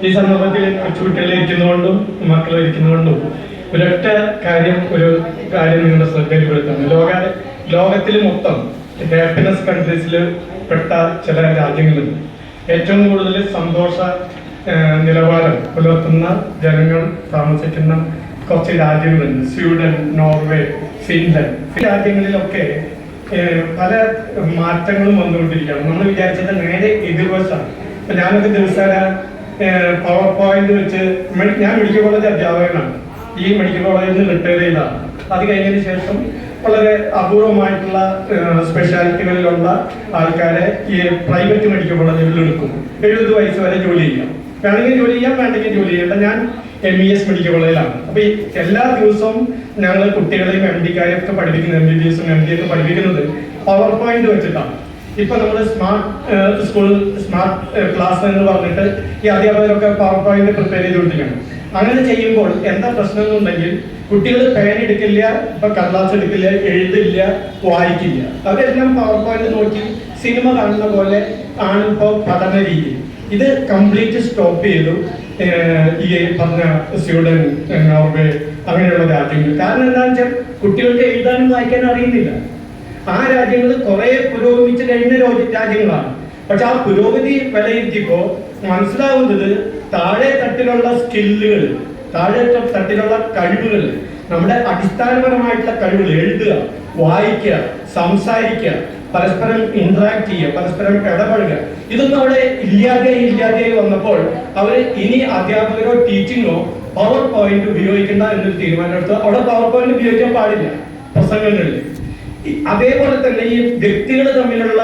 ഈ സമൂഹത്തിൽ കൊച്ചുകുട്ടികളിരിക്കുന്നതുകൊണ്ടും മക്കളിരിക്കുന്നതുകൊണ്ടും ഒരു കാര്യം നിങ്ങളുടെ ശ്രദ്ധയിൽപ്പെടുത്താണ്. ലോകത്തിൽ മൊത്തം ഹാപ്പിനെസ് കൺട്രീസിൽ പെട്ട ചില രാജ്യങ്ങളുണ്ട്. ഏറ്റവും കൂടുതൽ സന്തോഷ നിലവാരം പുലർത്തുന്ന ജനങ്ങൾ താമസിക്കുന്ന കുറച്ച് രാജ്യങ്ങളുണ്ട്. Sweden, Norway, Finland. ഈ രാജ്യങ്ങളിലൊക്കെ പല മാറ്റങ്ങളും വന്നുകൊണ്ടിരിക്കുകയാണ്. നമ്മൾ വിചാരിച്ചത് നേരെ എതിർവശമാണ്. ഇപ്പൊ ഞാനൊക്കെ ദിവസേന പവർ പോയിന്റ് വെച്ച് ഞാൻ മെഡിക്കൽ കോളേജ് അധ്യാപകനാണ്. ഈ മെഡിക്കൽ കോളേജിൽ നിന്ന് റിട്ടയർ ചെയ്തതാണ്. അത് കഴിഞ്ഞതിന് ശേഷം വളരെ അപൂർവമായിട്ടുള്ള സ്പെഷ്യാലിറ്റികളിലുള്ള ആൾക്കാരെ ഈ പ്രൈവറ്റ് മെഡിക്കൽ കോളേജുകളിൽ എടുക്കും. 70 വയസ്സ് വരെ ജോലി ചെയ്യാം. വേണമെങ്കിൽ ജോലി ചെയ്യാം, വേണ്ടെങ്കിൽ ജോലി ചെയ്യേണ്ട. ഞാൻ MES മെഡിക്കൽ കോളേജിലാണ്. അപ്പൊ ഈ എല്ലാ ദിവസവും ഞങ്ങൾ കുട്ടികളെയും MD-കാരെയൊക്കെ പഠിപ്പിക്കുന്നത്, MBBS MD ഒക്കെ പഠിപ്പിക്കുന്നത് പവർ പോയിന്റ് വെച്ചിട്ടാണ്. ഇപ്പൊ നമ്മൾ സ്മാർട്ട് സ്കൂൾ, സ്മാർട്ട് ക്ലാസ് എന്ന് പറഞ്ഞിട്ട് ഈ അധ്യാപകരൊക്കെ പവർ പോയിന്റ് പ്രിപ്പയർ ചെയ്തുകൊണ്ടിരിക്കുകയാണ്. അങ്ങനെ ചെയ്യുമ്പോൾ എന്താ പ്രശ്നം എന്നുണ്ടെങ്കിൽ കുട്ടികൾ പേൻ എടുക്കില്ല, ഇപ്പൊ കടലാസ് എടുക്കില്ല, എഴുതില്ല, വായിക്കില്ല. അതെല്ലാം പവർ പോയിന്റ് നോക്കി സിനിമ കാണുന്ന പോലെ ആണ് ഇപ്പോൾ പഠന രീതി. ഇത് കംപ്ലീറ്റ് സ്റ്റോപ്പ് ചെയ്തു ഈ പറഞ്ഞ സ്വീഡൻ, നോർവേ അങ്ങനെയുള്ള രാജ്യങ്ങൾ. കാരണം എന്താണെന്ന് വെച്ചാൽ കുട്ടികൾക്ക് എഴുതാനും വായിക്കാനും അറിയുന്നില്ല. ആ രാജ്യങ്ങൾ കുറെ പുരോഗമിച്ച് കഴിഞ്ഞ രാജ്യങ്ങളാണ്. പക്ഷെ ആ പുരോഗതി വിലയിരുത്തിയപ്പോ മനസ്സിലാവുന്നത് താഴെ തട്ടിലുള്ള സ്കില്ലുകൾ, താഴെ തട്ടിലുള്ള കഴിവുകൾ, നമ്മുടെ അടിസ്ഥാനപരമായിട്ടുള്ള കഴിവുകൾ, എഴുതുക, വായിക്കുക, സംസാരിക്കുക, പരസ്പരം ഇന്ററാക്ട് ചെയ്യുക, പരസ്പരം ഇടപഴകുക, ഇതൊന്നും അവിടെ ഇല്ലാതെയായി വന്നപ്പോൾ അവർ ഇനി അധ്യാപകരോ ടീച്ചിങ്ങോ പവർ പോയിന്റ് ഉപയോഗിക്കണ്ട എന്നൊരു തീരുമാനമെടുത്തു. അവിടെ പവർ പോയിന്റ് ഉപയോഗിക്കാൻ പാടില്ല പ്രസംഗങ്ങളിൽ. അതേപോലെ തന്നെ ഈ വ്യക്തികൾ തമ്മിലുള്ള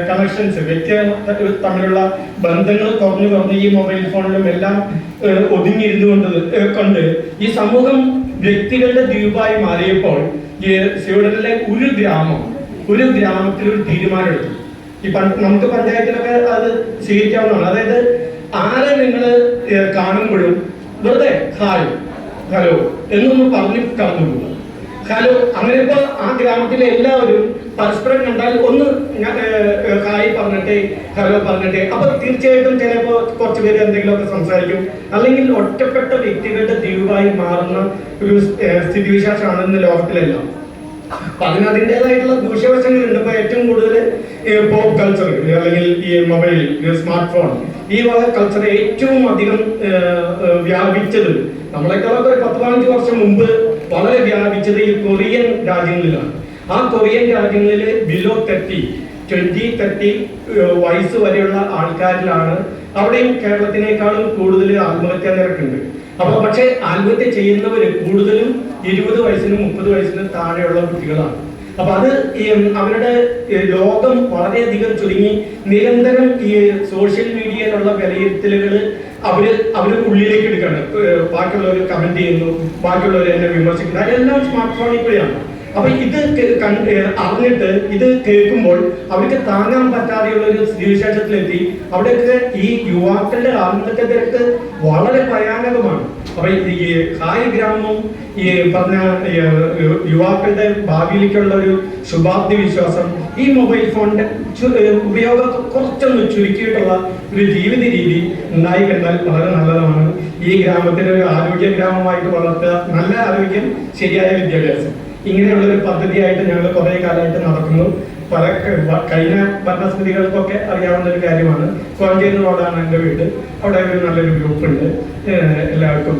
കണക്ഷൻസ്, വ്യക്തികൾ തമ്മിലുള്ള ബന്ധങ്ങൾ കുറഞ്ഞു ഈ മൊബൈൽ ഫോണിലും എല്ലാം ഒതുങ്ങിയിരുന്നുകൊണ്ട് ഈ സമൂഹം വ്യക്തികളുടെ ദ്വീപായി മാറിയപ്പോൾ ഈ സ്വീഡനിലെ ഒരു ഗ്രാമത്തിൽ ഒരു തീരുമാനമെടുത്തു. നമുക്ക് പഞ്ചായത്തിലൊക്കെ അത് സ്വീകരിക്കാവുന്നതാണ്. അതായത് ആരെ നിങ്ങൾ കാണുമ്പോഴും വെറുതെ ഹായ്, ഹലോ എന്നൊന്ന് പറഞ്ഞ് കടന്നു പോകുക. ഹലോ, അങ്ങനെ ഇപ്പൊ ആ ഗ്രാമത്തിലെ എല്ലാവരും പരസ്പരം കണ്ടാൽ ഒന്ന് ഹായ് പറഞ്ഞിട്ടേ, ഹലോ പറഞ്ഞിട്ടേ. അപ്പൊ തീർച്ചയായിട്ടും ചിലപ്പോ കുറച്ചുപേര് എന്തെങ്കിലുമൊക്കെ സംസാരിക്കും. അല്ലെങ്കിൽ ഒറ്റപ്പെട്ട വ്യക്തികളുടെ ദ്വീപായി മാറുന്ന ഒരു സ്ഥിതിവിശേഷമാണ് ഇന്ന് ലോകത്തിലെല്ലാം. അപ്പൊ അതിനതിൻ്റെതായിട്ടുള്ള ദൂഷ്യവശങ്ങളുണ്ട്. ഇപ്പൊ ഏറ്റവും കൂടുതൽ പോപ്പ് കൾച്ചർ, അല്ലെങ്കിൽ ഈ മൊബൈൽ, സ്മാർട്ട് ഫോൺ, ഈ വക കൾച്ചർ ഏറ്റവും അധികം വ്യാപിച്ചത് നമ്മളെക്കാളൊക്കെ ഒരു 10-15 വർഷം മുമ്പ് വളരെ വ്യാപിച്ചത് ഈ കൊറിയൻ രാജ്യങ്ങളിലാണ്. ആ കൊറിയൻ രാജ്യങ്ങളിൽ ബിലോ 20-30 വയസ്സ് വരെയുള്ള ആൾക്കാരിലാണ്. അവിടെയും കേരളത്തിനേക്കാളും കൂടുതൽ ആത്മഹത്യാ നിരക്കുണ്ട്. അപ്പൊ പക്ഷെ ആത്മഹത്യ ചെയ്യുന്നവര് കൂടുതലും 20 വയസ്സിനും 30 വയസ്സിനും താഴെയുള്ള കുട്ടികളാണ്. അപ്പൊ അത് അവരുടെ ലോകം വളരെയധികം ചുരുങ്ങി നിരന്തരം ഈ സോഷ്യൽ മീഡിയയിലുള്ള വിലയിരുത്തലുകൾ അവര് ഉള്ളിലേക്ക് എടുക്കാണ്. ബാക്കിയുള്ളവർ കമന്റ് ചെയ്യുന്നു, ബാക്കിയുള്ളവർ എന്നെ വിമർശിക്കുന്നു, അതെല്ലാം സ്മാർട്ട് ഫോണിൽ കൂടിയാണ്. അപ്പൊ ഇത് അറിഞ്ഞിട്ട് ഇത് കേൾക്കുമ്പോൾ അവർക്ക് താങ്ങാൻ പറ്റാതെയുള്ള ഒരു സ്ഥിതിവിശേഷത്തിലെത്തി. അവിടെയൊക്കെ ഈ യുവാക്കളുടെ ആത്മഹത്യ നിരക്ക് വളരെ ഭയാനകമാണ്. അപ്പൊ ഈ ഹായ് ഗ്രാമവും ഈ പറഞ്ഞ യുവാക്കളുടെ ഭാവിയിലേക്കുള്ള ഒരു ശുഭാപ്തി വിശ്വാസം, ഈ മൊബൈൽ ഫോണിന്റെ ഉപയോഗം കുറച്ചൊന്ന് ചുരുക്കിയിട്ടുള്ള ഒരു ജീവിത രീതി ഉണ്ടായി കഴിഞ്ഞാൽ വളരെ നല്ലതാണ്. ഈ ഗ്രാമത്തിന് ഒരു ആരോഗ്യ ഗ്രാമമായിട്ട് വളർത്തുക, നല്ല ആരോഗ്യം, ശരിയായ വിദ്യാഭ്യാസം, ഇങ്ങനെയുള്ളൊരു പദ്ധതിയായിട്ട് ഞങ്ങൾ കുറെ കാലമായിട്ട് നടക്കുന്നു. പല കഴിഞ്ഞ ഭരണസമിതികൾക്കൊക്കെ അറിയാവുന്ന ഒരു കാര്യമാണ്. കോഴഞ്ചേരി റോഡാണ് എൻ്റെ വീട്. അവിടെ ഒരു നല്ലൊരു ഗ്രൂപ്പ് ഉണ്ട്. എല്ലാവർക്കും